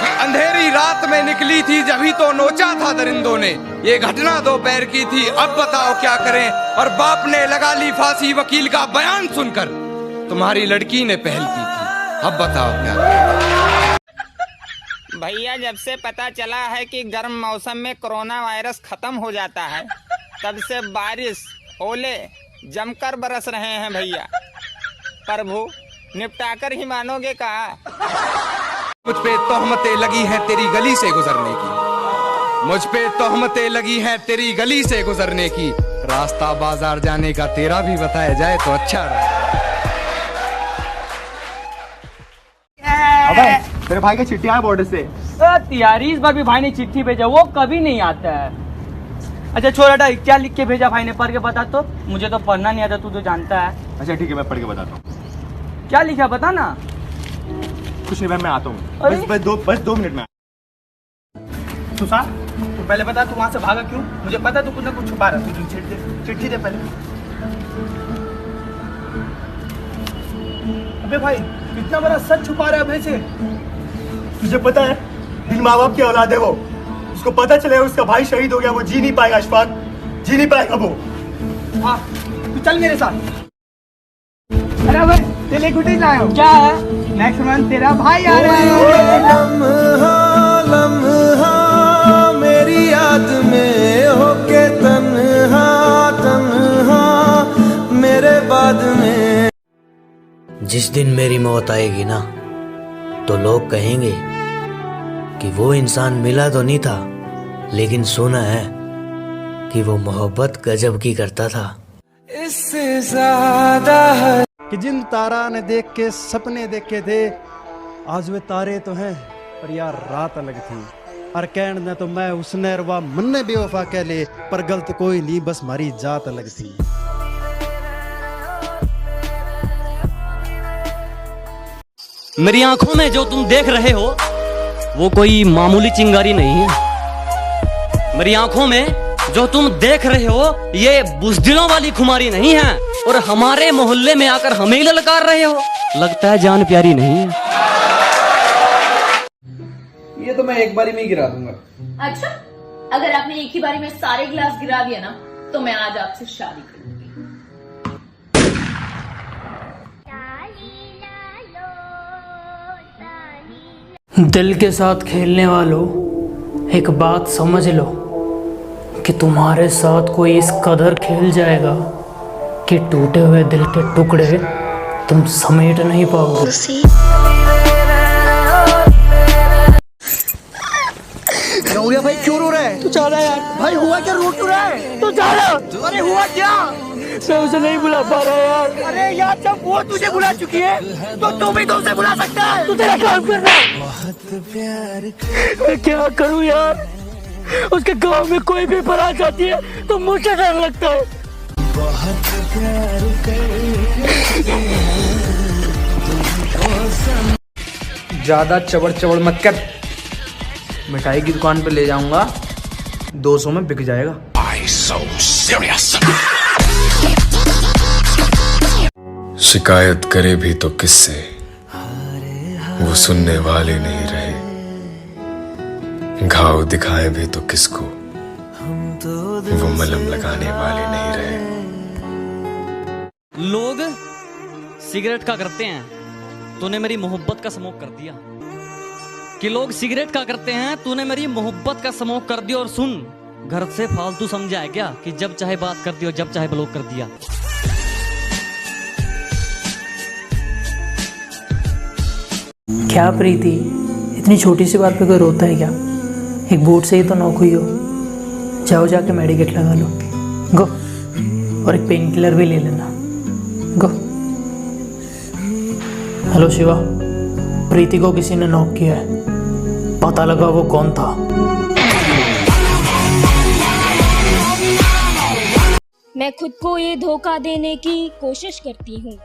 अंधेरी रात में निकली थी जभी तो नोचा था दरिंदों ने। ये घटना दोपहर की थी, अब बताओ क्या करें। और बाप ने लगा ली फांसी वकील का बयान सुनकर। तुम्हारी लड़की ने पहल की थी, अब बताओ क्या करें। भैया जब से पता चला है कि गर्म मौसम में कोरोना वायरस खत्म हो जाता है, तब से बारिश ओले जमकर बरस रहे हैं भैया। प्रभु निपटाकर ही मानोगे कहा। मुझ पे तोहमतें लगी हैं तेरी गली से गुजरने की। मुझ पे तोहमतें लगी हैं तेरी गली से गुजरने की। रास्ता बाजार जाने का तेरा भी बताया जाए तो अच्छा रहा। अबे तेरे भाई का चिट्ठी आया बॉर्डर से। यार इस बार भी भाई ने चिट्ठी भेजा, वो कभी नहीं आता है। अच्छा छोड़ हटा, क्या लिख के भेजा भाई ने, पढ़ के बता तो। मुझे तो पढ़ना नहीं आता, तू तो जानता है। अच्छा ठीक है, मैं पढ़ के बताता हूँ। क्या लिखा बता ना। कुछ नहीं भाई, मैं आता हूँ। बस दो मिनट में। सुसा, तू पहले बता तू वहाँ से भागा क्यों? मुझे पता तू कुछ ना कुछ छुपा रहा है। तू चिट्ठी दे पहले। अबे भाई कितना बड़ा सच छुपा रहा है भाई से। तुझे पता है बिन माँ बाप की औलाद है वो। उसको पता चलेगा उसका भाई शहीद हो गया, वो जी नहीं पाएगा। अशफाक जी नहीं पाएगा वो। हाँ तू चल मेरे साथ। अरे भाई तेरे लिए गुड्डी लाया हूँ। क्या है? नेक्स्ट मंथ तेरा भाई आ रहा है। लम्हा लम्हा मेरी याद में होके तन्हा तन्हा मेरे बाद में। जिस दिन मेरी मौत आएगी ना, तो लोग कहेंगे कि वो इंसान मिला तो नहीं था, लेकिन सुना है कि वो मोहब्बत गजब की करता था। इससे ज्यादा है कि जिन तारा ने देख के सपने देखे थे, आज वे तारे तो हैं पर यार रात अलग थी। और कहन न तो मैं उसने रवा मन ने बेवफा कह ले, पर गलत कोई नहीं बस हमारी जात अलग थी। मेरी आंखों में जो तुम देख रहे हो वो कोई मामूली चिंगारी नहीं है। मेरी आंखों में जो तुम देख रहे हो ये बुज़दिलों वाली खुमारी नहीं है। और हमारे मोहल्ले में आकर हमें ही ललकार रहे हो, लगता है जान प्यारी नहीं है। ये तो मैं एक बारी में ही गिरा दूंगा। अच्छा, अगर आपने एक ही बारी में सारे गिलास गिरा दिया ना, तो मैं आज आपसे शादी करूंगी। दिल के साथ खेलने वालों, एक बात समझ लो कि तुम्हारे साथ कोई इस कदर खेल जाएगा कि टूटे हुए दिल के टुकड़े तुम समेट नहीं पाओगे। हो गया भाई, क्यों रो रहा है? तू जा रहा है यार। भाई हुआ क्या, रो क्यों रहा है? तू जा रहा। अरे हुआ क्या? मैं उसे नहीं बुला पा रहा यार। अरे यार जब वो तुझे बुला चुकी है तो तू भी तो उसे बुला सकता है। तू तेरा काम कर रहा है। मैं क्या करूं यार, उसके गांव में कोई भी बारात आती है तो मुझे डर लगता है। ज्यादा चबड़ चबड़ मत कर। मिठाई की दुकान पे ले जाऊंगा, 200 में बिक जाएगा। शिकायत करे भी तो किससे, वो सुनने वाले नहीं रहे। घाव दिखाए भी तो किसको, वो मलहम लगाने वाले नहीं रहे। लोग सिगरेट का करते हैं, तूने मेरी मोहब्बत का स्मोक कर दिया। कि लोग सिगरेट का करते हैं, तूने मेरी मोहब्बत का स्मोक कर दिया। और सुन, घर से फालतू समझा है क्या कि जब चाहे बात कर दी और जब चाहे ब्लॉक कर दिया। क्या प्रीति, इतनी छोटी सी बात पे कोई रोता है क्या? एक बूट से ही तो नॉक हुई हो। जाओ जाके मेडिकेट लगा लो, गो। और एक पेन किलर भी ले लेना, गो। हेलो शिवा, प्रीति को किसी ने नॉक किया है, पता लगा वो कौन था। मैं खुद को ये धोखा देने की कोशिश करती हूँ।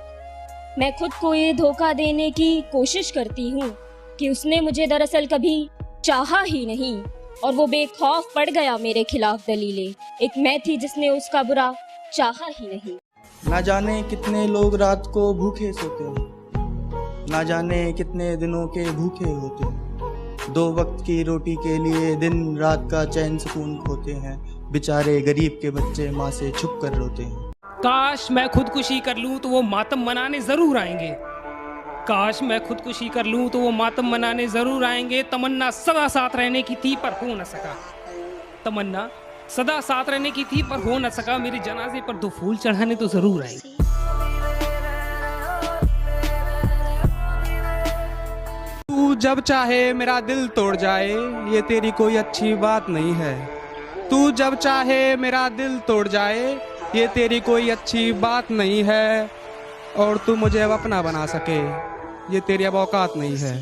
मैं खुद को ये धोखा देने की कोशिश करती हूँ कि उसने मुझे दरअसल कभी चाहा ही नहीं, और वो बेखौफ पड़ गया मेरे खिलाफ दलीलें। एक मैं थी जिसने उसका बुरा चाहा ही नहीं। ना जाने कितने लोग रात को भूखे सोते हो, ना जाने कितने दिनों के भूखे होते हो। दो वक्त की रोटी के लिए दिन रात का चैन सुकून खोते हैं। बेचारे गरीब के बच्चे माँ से छुप कर रोते हैं। काश मैं खुदकुशी कर लूं तो वो मातम मनाने जरूर आएंगे। काश मैं खुदकुशी कर लूं तो वो मातम मनाने जरूर आएंगे। तमन्ना सदा साथ रहने की थी पर हो न सका। तमन्ना सदा साथ रहने की थी पर हो न सका। मेरे जनाजे पर 2 फूल चढ़ाने तो जरूर आएंगे। तू जब चाहे मेरा दिल तोड़ जाए, ये तेरी कोई अच्छी बात नहीं है। तू जब चाहे मेरा दिल तोड़ जाए, ये तेरी कोई अच्छी बात नहीं है। और तू मुझे अब अपना बना सके, ये तेरी अब औकात नहीं है।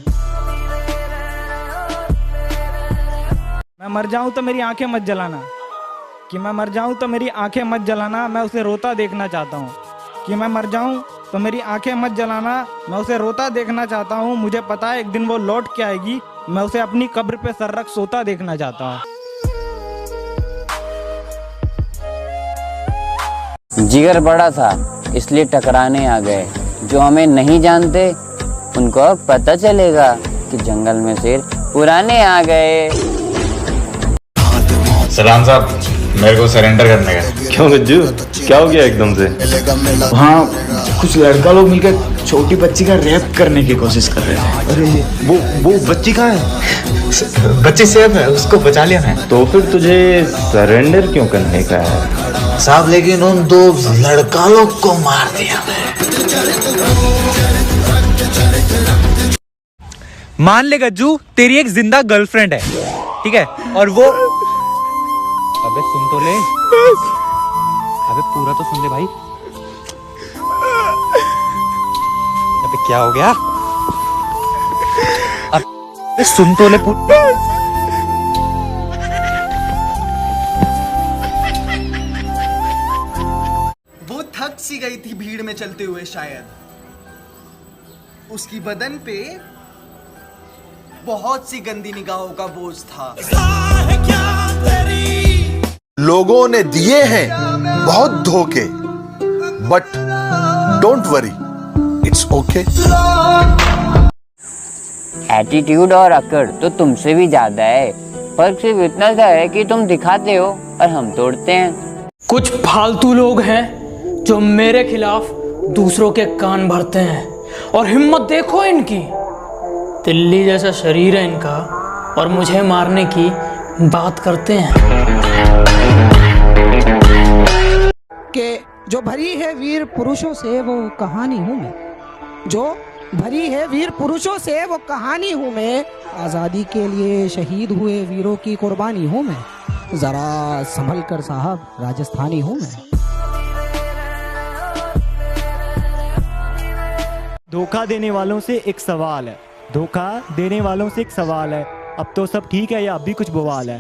मैं मर जाऊं तो मेरी आंखें मत जलाना, कि मैं मर जाऊं तो मेरी आंखें मत जलाना। मैं उसे रोता देखना चाहता हूं, कि मैं मर जाऊं तो मेरी आंखें मत जलाना। मैं उसे रोता देखना चाहता हूं। मुझे पता है एक दिन वो लौट के आएगी। मैं उसे अपनी कब्र पे सर रख सोता देखना चाहता हूं। जिगर बड़ा था इसलिए टकराने आ गए। जो हमें नहीं जानते उनको अब पता चलेगा कि जंगल में शेर पुराने आ गए। सलाम साहब, मेरे को सरेंडर करने का। क्यों गज्जू, क्या हो गया एकदम से? हाँ, कुछ लड़का लोग मिलकर छोटी बच्ची का रेप करने की कोशिश कर रहे थे। अरे वो बच्ची कहाँ है? बच्ची सेफ है, उसको बचा लिया मैं। तो फिर तुझे सरेंडर क्यों करने का है? साहब लेकिन उन 2 लड़का लोग को मार दिया। मान ले गज्जू, तेरी एक जिंदा गर्लफ्रेंड है, ठीक है? और वो अबे सुन तो ले, अबे पूरा तो सुन ले भाई। अबे क्या हो गया? अबे सुन तो ले वो थक सी गई थी भीड़ में चलते हुए शायद। उसकी बदन पे बहुत सी गंदी निगाहों का बोझ था। लोगों ने दिए हैं बहुत धोखे, but don't worry, it's okay. Attitude और अकड़ तो तुमसे भी ज्यादा है। फर्क सिर्फ इतना सा है कि तुम दिखाते हो और हम तोड़ते हैं। कुछ फालतू लोग हैं जो मेरे खिलाफ दूसरों के कान भरते हैं, और हिम्मत देखो इनकी। तिल्ली जैसा शरीर है इनका, और मुझे मारने की बात करते हैं। कि जो भरी है वीर पुरुषों से वो कहानी हूँ मैं। जो भरी है वीर पुरुषों से वो कहानी हूँ मैं। आज़ादी के लिए शहीद हुए वीरों की कुर्बानी हूँ मैं। जरा संभल कर साहब, राजस्थानी हूँ मैं। धोखा देने वालों से एक सवाल है, धोखा देने वालों से एक सवाल है। अब तो सब ठीक है या अब भी कुछ बवाल है?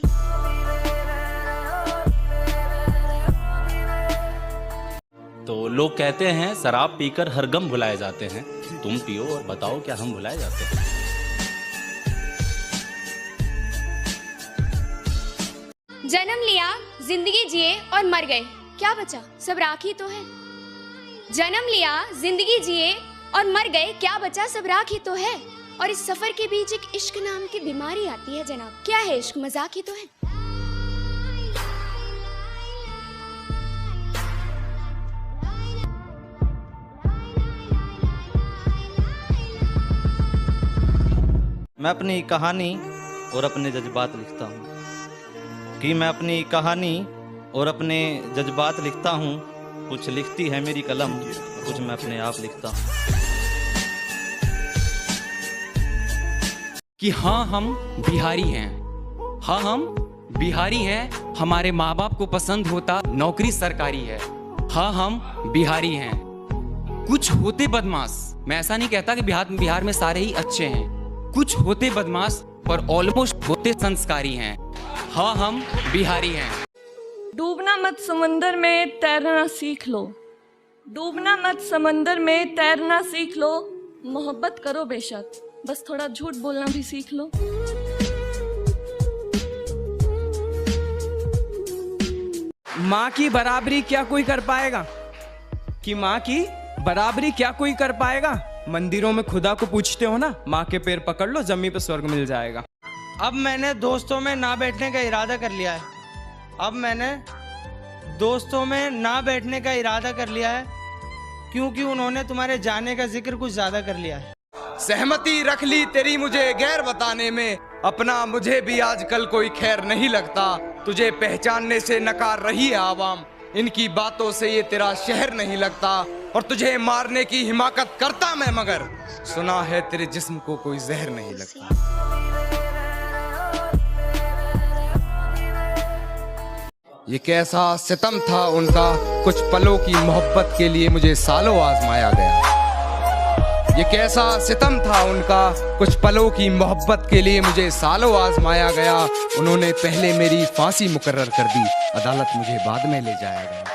तो लोग कहते हैं शराब पीकर हर गम भुलाए जाते हैं। तुम पियो और बताओ क्या हम भुलाए जाते हैं? जन्म लिया, जिंदगी जिए और मर गए, क्या बचा? सब राख ही तो है। जन्म लिया, जिंदगी जिए और मर गए, क्या बचा? सब राख ही तो है। और इस सफर के बीच एक इश्क नाम की बीमारी आती है जनाब। क्या है इश्क? मजाक ही तो है। मैं अपनी कहानी और अपने जज्बात लिखता हूँ, कि मैं अपनी कहानी और अपने जज्बात लिखता हूँ। कुछ लिखती है मेरी कलम, कुछ मैं अपने आप लिखता हूँ। कि हाँ हम बिहारी हैं, हाँ हम बिहारी हैं। हमारे माँ बाप को पसंद होता नौकरी सरकारी है। हाँ हम बिहारी हैं। कुछ होते बदमाश, मैं ऐसा नहीं कहता कि बिहार में सारे ही अच्छे हैं। कुछ होते बदमाश पर ऑलमोस्ट होते संस्कारी हैं। हाँ हम बिहारी हैं। डूबना मत समंदर में, तैरना सीख लो। डूबना मत समंदर में, तैरना सीख लो। मोहब्बत करो बेशक, बस थोड़ा झूठ बोलना भी सीख लो। माँ की बराबरी क्या कोई कर पाएगा? कि माँ की बराबरी क्या कोई कर पाएगा? मंदिरों में खुदा को पूछते हो ना, माँ के पैर पकड़ लो, जमीन पे स्वर्ग मिल जाएगा। अब मैंने दोस्तों में ना बैठने का इरादा कर लिया है। अब मैंने दोस्तों में ना बैठने का इरादा कर लिया है, क्योंकि उन्होंने तुम्हारे जाने का जिक्र कुछ ज्यादा कर लिया है। सहमति रख ली तेरी मुझे गैर बताने में, अपना मुझे भी आजकल कोई खैर नहीं लगता। तुझे पहचानने से नकार रही है आवाम, इनकी बातों से ये तेरा शहर नहीं लगता। और तुझे मारने की हिमाकत करता मैं, मगर सुना है तेरे जिस्म को कोई जहर नहीं लगता। ये कैसा सितम था उनका, कुछ पलों की मोहब्बत के लिए मुझे सालों आजमाया गया। ये कैसा सितम था उनका, कुछ पलों की मोहब्बत के लिए मुझे सालों आजमाया गया। उन्होंने पहले मेरी फांसी मुकर्रर कर दी, अदालत मुझे बाद में ले जाया गया।